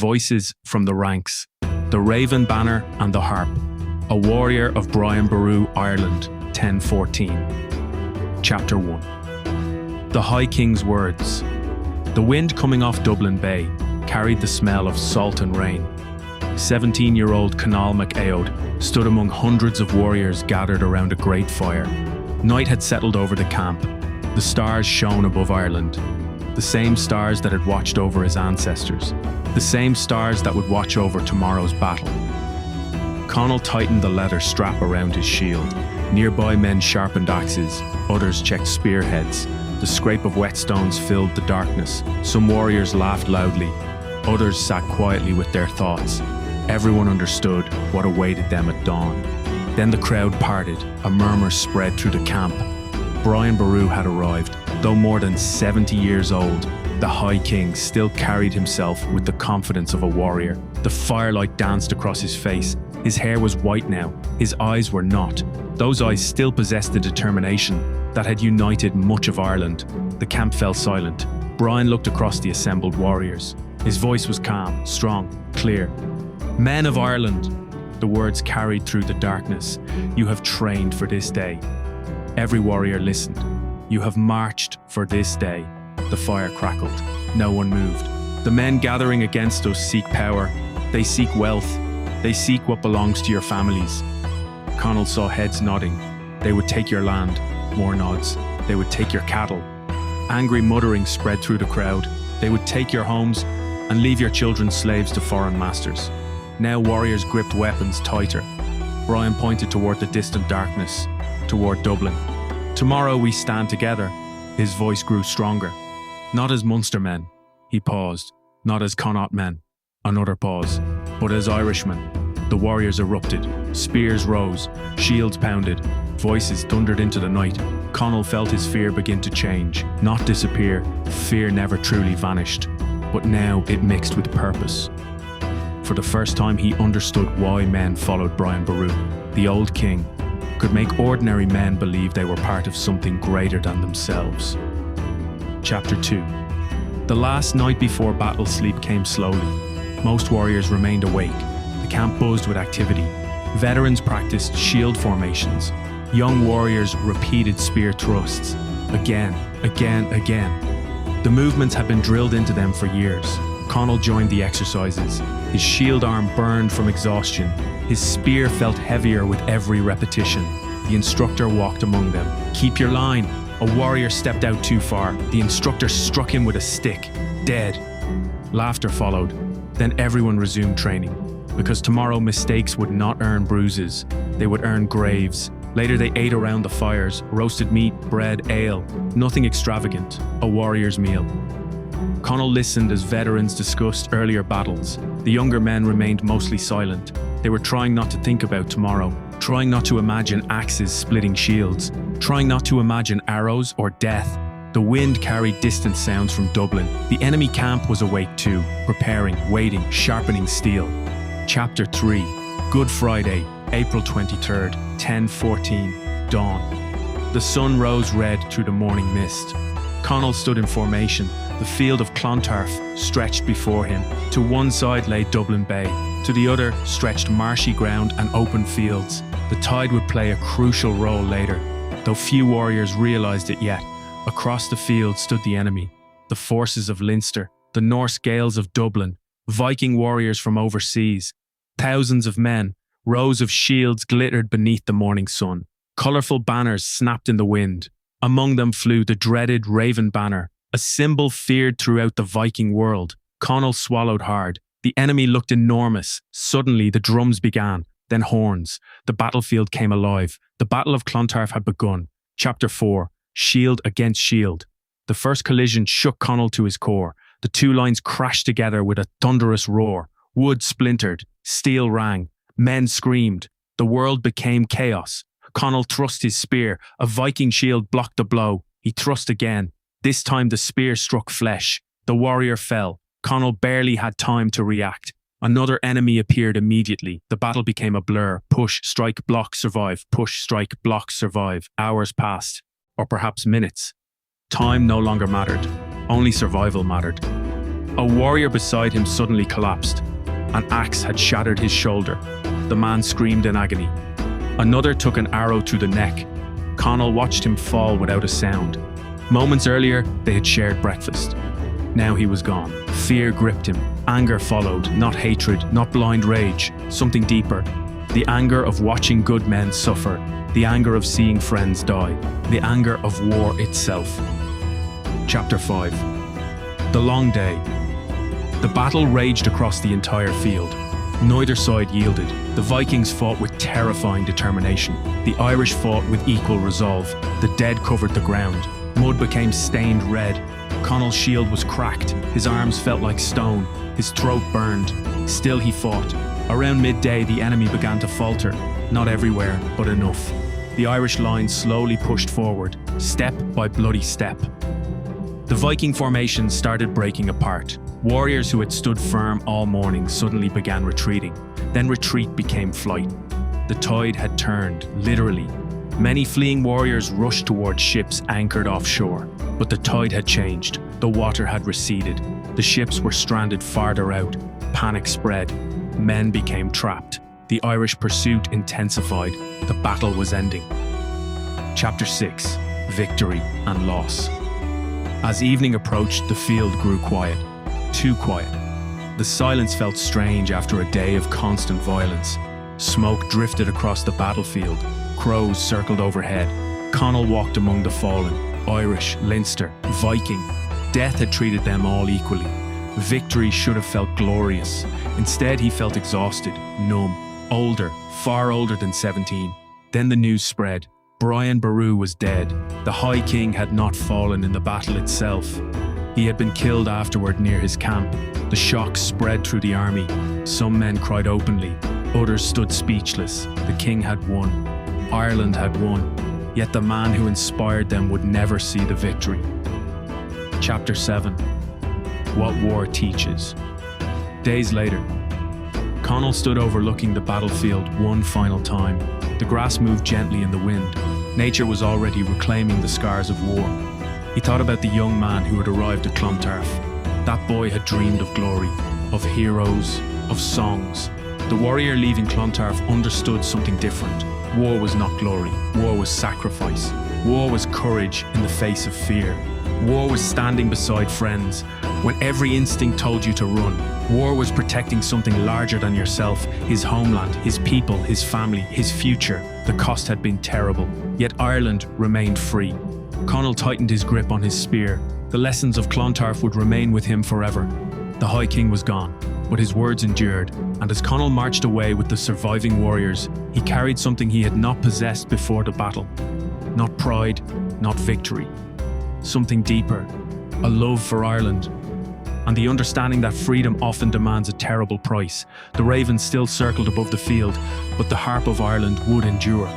Voices from the Ranks, The Raven Banner and the Harp, A Warrior of Brian Boru, Ireland, 1014. Chapter 1. The High King's Words. The wind coming off Dublin Bay carried the smell of salt and rain. 17-year-old Conall MacAod stood among hundreds of warriors gathered around a great fire. Night had settled over the camp. The stars shone above Ireland. The same stars that had watched over his ancestors. The same stars that would watch over tomorrow's battle. Conall tightened the leather strap around his shield. Nearby men sharpened axes, others checked spearheads. The scrape of whetstones filled the darkness. Some warriors laughed loudly, others sat quietly with their thoughts. Everyone understood what awaited them at dawn. Then the crowd parted, a murmur spread through the camp. Brian Boru had arrived. Though more than 70 years old, the High King still carried himself with the confidence of a warrior. The firelight danced across his face. His hair was white now. His eyes were not. Those eyes still possessed the determination that had united much of Ireland. The camp fell silent. Brian looked across the assembled warriors. His voice was calm, strong, clear. "Men of Ireland," the words carried through the darkness, "you have trained for this day." Every warrior listened. "You have marched for this day." The fire crackled. No one moved. "The men gathering against us seek power. They seek wealth. They seek what belongs to your families." Conall saw heads nodding. "They would take your land." More nods. "They would take your cattle." Angry muttering spread through the crowd. "They would take your homes and leave your children slaves to foreign masters." Now warriors gripped weapons tighter. Brian pointed toward the distant darkness, toward Dublin. "Tomorrow we stand together." His voice grew stronger. "Not as Munster men." He paused. "Not as Connaught men." Another pause. "But as Irishmen." The warriors erupted. Spears rose. Shields pounded. Voices thundered into the night. Conall felt his fear begin to change, not disappear. Fear never truly vanished, but now it mixed with purpose. For the first time he understood why men followed Brian Boru. The old king could make ordinary men believe they were part of something greater than themselves. Chapter 2. The last night before battle, sleep came slowly. Most warriors remained awake. The camp buzzed with activity. Veterans practiced shield formations. Young warriors repeated spear thrusts. Again. The movements had been drilled into them for years. Conall joined the exercises. His shield arm burned from exhaustion. His spear felt heavier with every repetition. The instructor walked among them. "Keep your line." A warrior stepped out too far. The instructor struck him with a stick. Dead. Laughter followed. Then everyone resumed training. Because tomorrow mistakes would not earn bruises. They would earn graves. Later they ate around the fires. Roasted meat, bread, ale. Nothing extravagant. A warrior's meal. Conall listened as veterans discussed earlier battles. The younger men remained mostly silent. They were trying not to think about tomorrow, trying not to imagine axes splitting shields, trying not to imagine arrows or death. The wind carried distant sounds from Dublin. The enemy camp was awake too, preparing, waiting, sharpening steel. Chapter 3. Good Friday, April 23rd, 1014, dawn. The sun rose red through the morning mist. Conall stood in formation. The field of Clontarf stretched before him. To one side lay Dublin Bay. To the other stretched marshy ground and open fields. The tide would play a crucial role later, though few warriors realised it yet. Across the field stood the enemy, the forces of Leinster, the Norse Gaels of Dublin, Viking warriors from overseas. Thousands of men, rows of shields glittered beneath the morning sun. Colourful banners snapped in the wind. Among them flew the dreaded Raven Banner, a symbol feared throughout the Viking world. Conall swallowed hard. The enemy looked enormous. Suddenly the drums began, then horns. The battlefield came alive. The Battle of Clontarf had begun. Chapter 4. Shield against shield. The first collision shook Conall to his core. The two lines crashed together with a thunderous roar. Wood splintered. Steel rang. Men screamed. The world became chaos. Conall thrust his spear. A Viking shield blocked the blow. He thrust again. This time the spear struck flesh. The warrior fell. Conall barely had time to react. Another enemy appeared immediately. The battle became a blur. Push, strike, block, survive. Push, strike, block, survive. Hours passed. Or perhaps minutes. Time no longer mattered. Only survival mattered. A warrior beside him suddenly collapsed. An axe had shattered his shoulder. The man screamed in agony. Another took an arrow to the neck. Conall watched him fall without a sound. Moments earlier, they had shared breakfast. Now he was gone. Fear gripped him. Anger followed, not hatred, not blind rage, something deeper. The anger of watching good men suffer. The anger of seeing friends die. The anger of war itself. Chapter 5. The Long Day. The battle raged across the entire field. Neither side yielded. The Vikings fought with terrifying determination. The Irish fought with equal resolve. The dead covered the ground. Mud became stained red. Conall's shield was cracked. His arms felt like stone. His throat burned. Still he fought. Around midday, the enemy began to falter. Not everywhere, but enough. The Irish line slowly pushed forward, step by bloody step. The Viking formation started breaking apart. Warriors who had stood firm all morning suddenly began retreating. Then retreat became flight. The tide had turned, literally. Many fleeing warriors rushed towards ships anchored offshore. But the tide had changed. The water had receded. The ships were stranded farther out. Panic spread. Men became trapped. The Irish pursuit intensified. The battle was ending. Chapter 6. Victory and Loss. As evening approached, the field grew quiet. Too quiet. The silence felt strange after a day of constant violence. Smoke drifted across the battlefield. Crows circled overhead. Conall walked among the fallen. Irish, Leinster, Viking. Death had treated them all equally. Victory should have felt glorious. Instead, he felt exhausted, numb, older, far older than 17. Then the news spread. Brian Boru was dead. The High King had not fallen in the battle itself. He had been killed afterward near his camp. The shock spread through the army. Some men cried openly. Others stood speechless. The king had won. Ireland had won. Yet the man who inspired them would never see the victory. Chapter 7. What War Teaches. Days later, Conall stood overlooking the battlefield one final time. The grass moved gently in the wind. Nature was already reclaiming the scars of war. He thought about the young man who had arrived at Clontarf. That boy had dreamed of glory, of heroes, of songs. The warrior leaving Clontarf understood something different. War was not glory. War was sacrifice. War was courage in the face of fear. War was standing beside friends when every instinct told you to run. War was protecting something larger than yourself, his homeland, his people, his family, his future. The cost had been terrible, yet Ireland remained free. Conall tightened his grip on his spear. The lessons of Clontarf would remain with him forever. The High King was gone, but his words endured, and as Conall marched away with the surviving warriors, he carried something he had not possessed before the battle. Not pride, not victory. Something deeper, a love for Ireland, and the understanding that freedom often demands a terrible price. The ravens still circled above the field, but the Harp of Ireland would endure.